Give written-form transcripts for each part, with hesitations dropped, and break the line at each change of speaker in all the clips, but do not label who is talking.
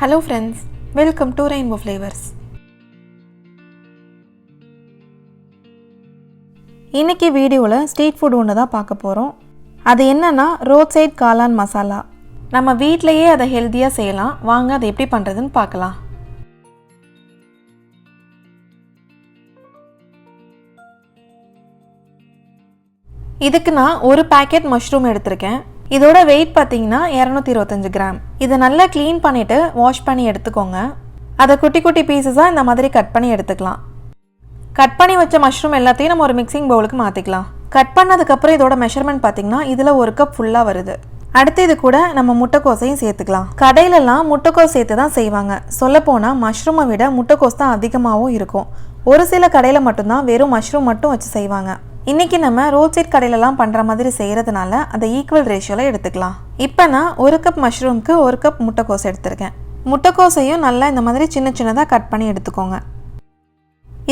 Hello friends, welcome to Rainbow Flavors. இன்னைக்கு வீடியோல street food ஒன்று தான் பார்க்க போறோம். அது என்னன்னா Roadside Kalan Masala. நம்ம வீட்லயே அதை ஹெல்தியா செய்யலாம். வாங்க அதை எப்படி பண்றதுன்னு பார்க்கலாம். இதுக்கு நான் ஒரு பாக்கெட் மஷ்ரூம் எடுத்துர்க்கேன். இதோட weight பாத்தீங்கன்னா 225 கிராம். இத நல்லா க்ளீன் பண்ணிட்டு வாஷ் பண்ணி எடுத்துக்கோங்க. அத குட்டி குட்டி பீசஸா இந்த மாதிரி கட் பண்ணி எடுத்துக்கலாம். கட் பண்ணி வச்ச மஷ்ரூம் எல்லாத்தையும் நம்ம ஒரு மிக்சிங் பவுலுக்கு மாத்திக்கலாம். கட் பண்ணதுக்கு அப்புறம் இதோட மெஷர்மென்ட் பாத்தீங்கன்னா இதுல 1 கப் ஃபுல்லா வருது. அடுத்து இது கூட நம்ம முட்டைக்கோஸையும் சேர்த்துக்கலாம். கடையில எல்லாம் முட்டைக்கோஸ் சேர்த்து தான் செய்வாங்க. சொல்லப்போனா மஷ்ரூமை விட முட்டைக்கோஸ் தான் அதிகமாகவும் இருக்கும். ஒரு சில கடையில மட்டும் தான் வெறும் மஷ்ரூம் மட்டும் வச்சு செய்வாங்க. இன்னைக்கு நம்ம ரோட் சைட் கடையிலலாம் பண்ற மாதிரி செய்யறதுனால அதை ஈக்குவல் ரேஷியோல எடுத்துக்கலாம். இப்போ நான் 1 கப் மஷ்ரூம்க்கு 1 கப் முட்டைக்கோஸ் எடுத்துர்க்கேன். முட்டைக்கோஸையும் நல்லா இந்த மாதிரி சின்ன சின்னதா கட் பண்ணி எடுத்துக்கோங்க.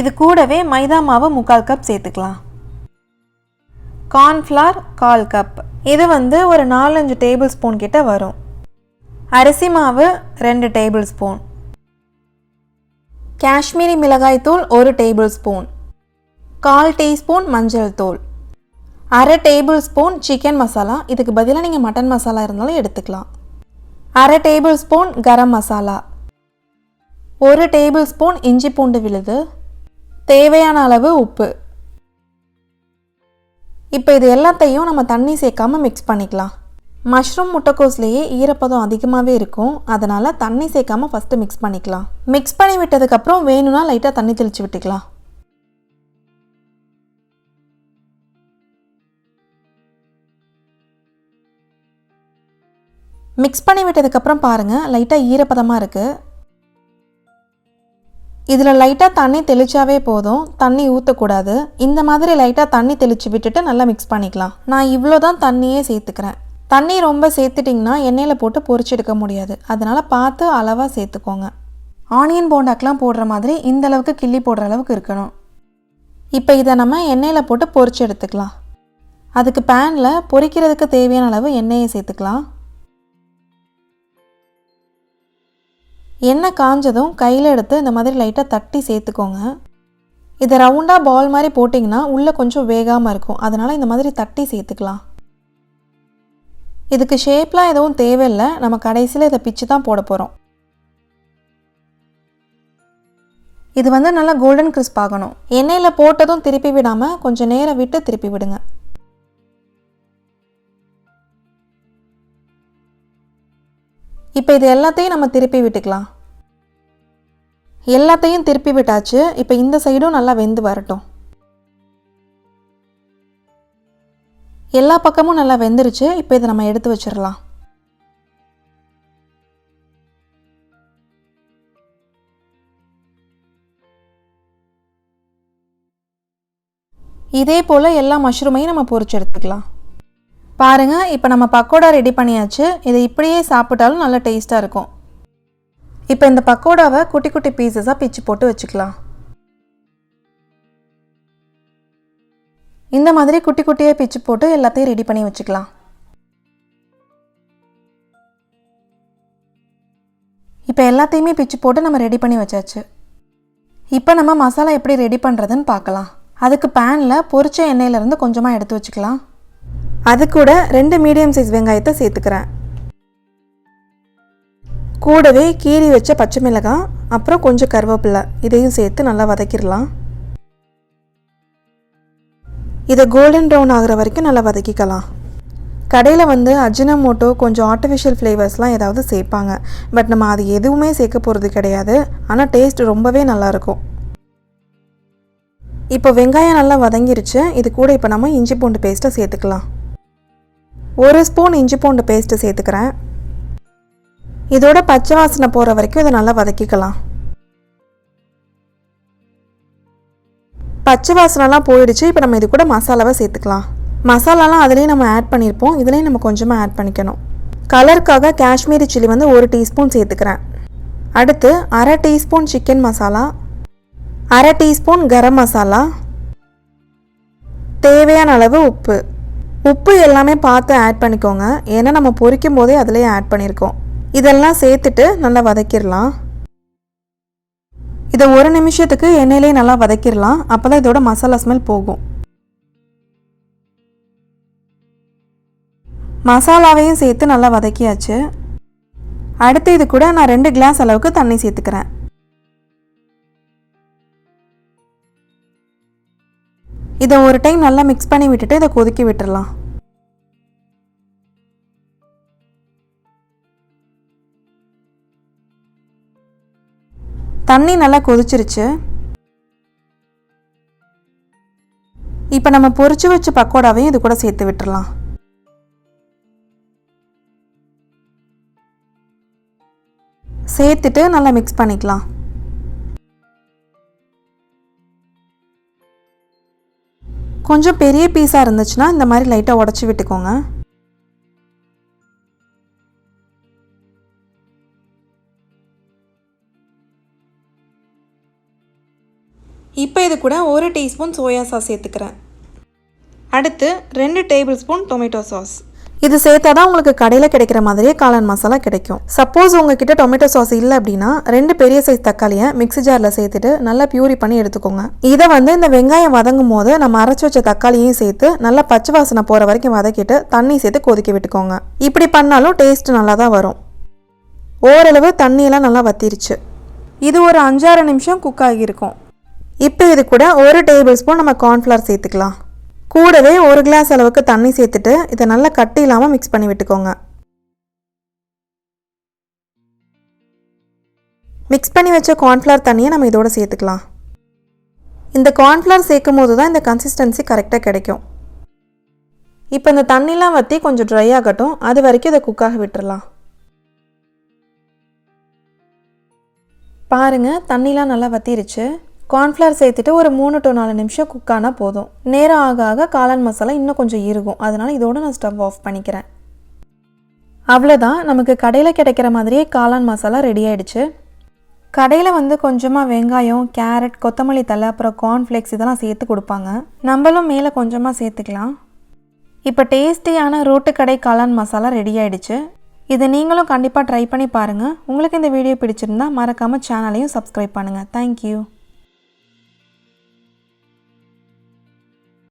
இது கூடவே மைதா மாவு 3/4 கப் சேர்த்துக்கலாம். Cornflour 1/4 cup. இது ஒரு 4-5 டேபிள் ஸ்பூன் கிட்ட வரும். அரிசி மாவு 2 டேபிள் ஸ்பூன். காஷ்மீரி மிளகாய் தூள் 1 டேபிள் ஸ்பூன். 1/4 டீஸ்பூன் மஞ்சள் தூள். 1/2 டேபிள் ஸ்பூன் சிக்கன் மசாலா. இதுக்கு பதிலாக நீங்கள் மட்டன் மசாலா இருந்தாலும் எடுத்துக்கலாம். 1/2 table spoon garam masala. 1 table spoon இஞ்சி பூண்டு விழுது. தேவையான அளவு உப்பு. இப்போ இது எல்லாத்தையும் நம்ம தண்ணி சேர்க்காம மிக்ஸ் பண்ணிக்கலாம். மஷ்ரூம் முட்டைக்கோஸ்லேயே ஈரப்பதம் அதிகமாகவே இருக்கும். அதனால் தண்ணி சேர்க்காம ஃபஸ்ட்டு மிக்ஸ் பண்ணிக்கலாம். மிக்ஸ் பண்ணி விட்டதுக்கப்புறம் வேணும்னா லைட்டாக தண்ணி தெளித்து விட்டுக்கலாம். மிக்ஸ் பண்ணி விட்டதுக்கப்புறம் பாருங்கள் லைட்டாக ஈரப்பதமாக இருக்குது. இதில் லைட்டாக தண்ணி தெளிச்சாவே போதும், தண்ணி ஊற்றக்கூடாது. இந்த மாதிரி லைட்டாக தண்ணி தெளித்து விட்டுட்டு நல்லா மிக்ஸ் பண்ணிக்கலாம். நான் இவ்வளோ தான் தண்ணியே சேர்த்துக்கிறேன். தண்ணி ரொம்ப சேர்த்துட்டிங்கன்னா எண்ணெயில் போட்டு பொரிச்செடுக்க முடியாது. அதனால் பார்த்து அளவாக சேர்த்துக்கோங்க. ஆனியன் போண்டாக்கெலாம் போடுற மாதிரி இந்த அளவுக்கு கிள்ளி போடுற அளவுக்கு இருக்கணும். இப்போ இதை நம்ம எண்ணெயில் போட்டு பொரிச்சு எடுத்துக்கலாம். அதுக்கு பேனில் பொரிக்கிறதுக்கு தேவையான அளவு எண்ணெயை சேர்த்துக்கலாம். எண்ணெய் காஞ்சதும் கையில் எடுத்து இந்த மாதிரி லைட்டாக தட்டி சேர்த்துக்கோங்க. இதை ரவுண்டாக பால் மாதிரி போட்டிங்கன்னா உள்ளே கொஞ்சம் வேகாமல் இருக்கும். அதனால் இந்த மாதிரி தட்டி சேர்த்துக்கலாம். இதுக்கு ஷேப்லாம் எதுவும் தேவையில்லை. நம்ம கடைசியில் இதை பிச்சு தான் போட போகிறோம். இது நல்லா கோல்டன் கிறிஸ்ப் ஆகணும். எண்ணெயில் போட்டதும் திருப்பி விடாமல் கொஞ்சம் நேரம் விட்டு திருப்பி விடுங்க. இப்போ இது எல்லாத்தையும் நம்ம திருப்பி விட்டுக்கலாம். எல்லாத்தையும் திருப்பி விட்டாச்சு. இப்போ இந்த சைடும் நல்லா வெந்து வரட்டும். எல்லா பக்கமும் நல்லா வெந்துருச்சு. இப்போ இதை நம்ம எடுத்து வச்சிடலாம். இதே போல் எல்லா மஷ்ரூமையும் நம்ம பொரிச்சு எடுத்துக்கலாம். பாருங்கள், இப்போ நம்ம பக்கோடா ரெடி பண்ணியாச்சு. இதை இப்படியே சாப்பிட்டாலும் நல்லா டேஸ்ட்டாக இருக்கும். இப்போ இந்த பக்கோடாவை குட்டி குட்டி பீசஸாக பிச்சு போட்டு வச்சுக்கலாம். இந்த மாதிரி குட்டி குட்டியாக பிச்சு போட்டு எல்லாத்தையும் ரெடி பண்ணி வச்சுக்கலாம். இப்போ எல்லாத்தையுமே பிச்சு போட்டு நம்ம ரெடி பண்ணி வச்சாச்சு. இப்போ நம்ம மசாலா எப்படி ரெடி பண்ணுறதுன்னு பார்க்கலாம். அதுக்கு பேனில் பொரிச்ச எண்ணெயிலேருந்து கொஞ்சமாக எடுத்து வச்சுக்கலாம். அது கூட 2 மீடியம் சைஸ் வெங்காயத்தை சேர்த்துக்கிறேன். கூடவே கீறி வச்ச பச்சை மிளகாய், அப்புறம் கொஞ்சம் கருவேப்பிலை, இதையும் சேர்த்து நல்லா வதக்கிடலாம். இதை கோல்டன் ப்ரௌன் ஆகிற வரைக்கும் நல்லா வதக்கிக்கலாம். கடையில் அஜினமோட்டோ கொஞ்சம் ஆர்டிஃபிஷியல் ஃப்ளேவர்ஸ்லாம் ஏதாவது சேர்ப்பாங்க. பட் நம்ம அது எதுவுமே சேர்க்க போகிறது கிடையாது. ஆனால் டேஸ்ட் ரொம்பவே நல்லாயிருக்கும். இப்போ வெங்காயம் நல்லா வதங்கிருச்சு. இது கூட இப்போ நம்ம இஞ்சி பூண்டு பேஸ்ட்டை சேர்த்துக்கலாம். 1 ஸ்பூன் இஞ்சி பூண்டு பேஸ்ட்டு சேர்த்துக்கிறேன். இதோட பச்சை வாசனை போகிற வரைக்கும் இதை நல்லா வதக்கிக்கலாம். பச்சை வாசனைலாம் போயிடுச்சு. இப்போ நம்ம இது கூட மசாலாவை சேர்த்துக்கலாம். மசாலாலாம் அதுலேயும் நம்ம ஆட் பண்ணியிருப்போம். இதுலேயும் நம்ம கொஞ்சமாக ஆட் பண்ணிக்கணும். கலருக்காக காஷ்மீரி சில்லி 1 டீஸ்பூன் சேர்த்துக்கிறேன். அடுத்து 1/2 teaspoon chicken masala, 1/2 teaspoon garam masala, தேவையான அளவு உப்பு எல்லாமே பார்த்து ஆட் பண்ணிக்கோங்க. ஏன்னா நம்ம பொரிக்கும் போதே அதிலேயே ஆட் பண்ணியிருக்கோம். இதெல்லாம் சேர்த்துட்டு நல்லா வதக்கிடலாம். இதை 1 நிமிஷத்துக்கு எண்ணெயிலே நல்லா வதக்கிடலாம். அப்போ தான் இதோட மசாலா ஸ்மெல் போகும். மசாலாவையும் சேர்த்து நல்லா வதக்கியாச்சு. அடுத்து இது கூட நான் 2 கிளாஸ் அளவுக்கு தண்ணி சேர்த்துக்கிறேன். இதை ஒரு டைம் நல்லா மிக்ஸ் பண்ணி விட்டுட்டு இதை கொதிக்க விட்டுடலாம். தண்ணி நல்லா கொதிச்சிருச்சு. இப்போ நம்ம பொரிச்சு வச்ச பக்கோடாவையும் இது கூட சேர்த்து விட்டுறலாம். சேர்த்துட்டு நல்லா மிக்ஸ் பண்ணிக்கலாம். கொஞ்சம் பெரிய பீஸாக இருந்துச்சுன்னா இந்த மாதிரி லைட்டாக உடச்சி விட்டுக்கோங்க. இப்போ இது கூட 1 டீஸ்பூன் சோயா சாஸ் சேர்த்துக்கிறேன். அடுத்து 2 டேபிள் ஸ்பூன் டொமேட்டோ சாஸ். இது சேர்த்தா தான் உங்களுக்கு கடையில் கிடைக்கிற மாதிரியே காளான் மசாலா கிடைக்கும். சப்போஸ் உங்ககிட்ட டொமேட்டோ சாஸ் இல்லை அப்படின்னா 2 பெரிய சைஸ் தக்காளியை மிக்ஸி ஜாரில் சேர்த்துட்டு நல்லா பியூரி பண்ணி எடுத்துக்கோங்க. இதை இந்த வெங்காயம் வதங்கும் போது நம்ம அரைச்சி வச்ச தக்காளியையும் சேர்த்து நல்லா பச்சை வாசனை போகிற வரைக்கும் வதக்கிட்டு தண்ணி சேர்த்து கொதிக்க விட்டுக்கோங்க. இப்படி பண்ணாலும் டேஸ்ட் நல்லா தான் வரும். ஓரளவு தண்ணியெல்லாம் நல்லா வத்திருச்சு. இது ஒரு 5-6 நிமிஷம் குக் ஆகியிருக்கும். இப்போ இது கூட 1 டேபிள் ஸ்பூன் நம்ம கார்ன்ஃப்ளவர் சேர்த்துக்கலாம். கூடவே 1 கிளாஸ் அளவுக்கு தண்ணி சேர்த்துட்டு இதை நல்லா கட்டி இல்லாமல் மிக்ஸ் பண்ணி விட்டுக்கோங்க. மிக்ஸ் பண்ணி வச்ச கார்ன்ஃப்ளவர் தண்ணியை நம்ம இதோட சேர்த்துக்கலாம். இந்த கார்ன்ஃப்ளவர் சேர்க்கும் போது தான் இந்த கன்சிஸ்டன்சி கரெக்டாக கிடைக்கும். இப்போ இந்த தண்ணிலாம் வற்றி கொஞ்சம் ட்ரை ஆகட்டும். அது வரைக்கும் இதை குக்காக விட்டுறலாம். பாருங்கள், தண்ணிலாம் நல்லா வற்றிருச்சு. கார்ன்ஃப்ளவர் சேர்த்துட்டு ஒரு 3 to 4 நிமிஷம் குக் ஆனால் போதும். நேரம் ஆக ஆக காளான் மசாலா இன்னும் கொஞ்சம் இருக்கும். அதனால் இதோடு நான் ஸ்டவ் ஆஃப் பண்ணிக்கிறேன். அவ்வளோதான், நமக்கு கடையில் கிடைக்கிற மாதிரியே காளான் மசாலா ரெடி ஆகிடுச்சு. கடையில் கொஞ்சமாக வெங்காயம், கேரட், கொத்தமல்லி தழை, அப்புறம் கார்ன்ஃப்ளேக்ஸ் இதெல்லாம் சேர்த்து கொடுப்பாங்க. நம்மளும் மேலே கொஞ்சமாக சேர்த்துக்கலாம். இப்போ டேஸ்டியான ரோட்டு கடை காளான் மசாலா ரெடி ஆகிடுச்சு. இதை நீங்களும் கண்டிப்பாக ட்ரை பண்ணி பாருங்கள். உங்களுக்கு இந்த வீடியோ பிடிச்சிருந்தா மறக்காமல் சேனலையும் சப்ஸ்கிரைப் பண்ணுங்கள். தேங்க்யூ.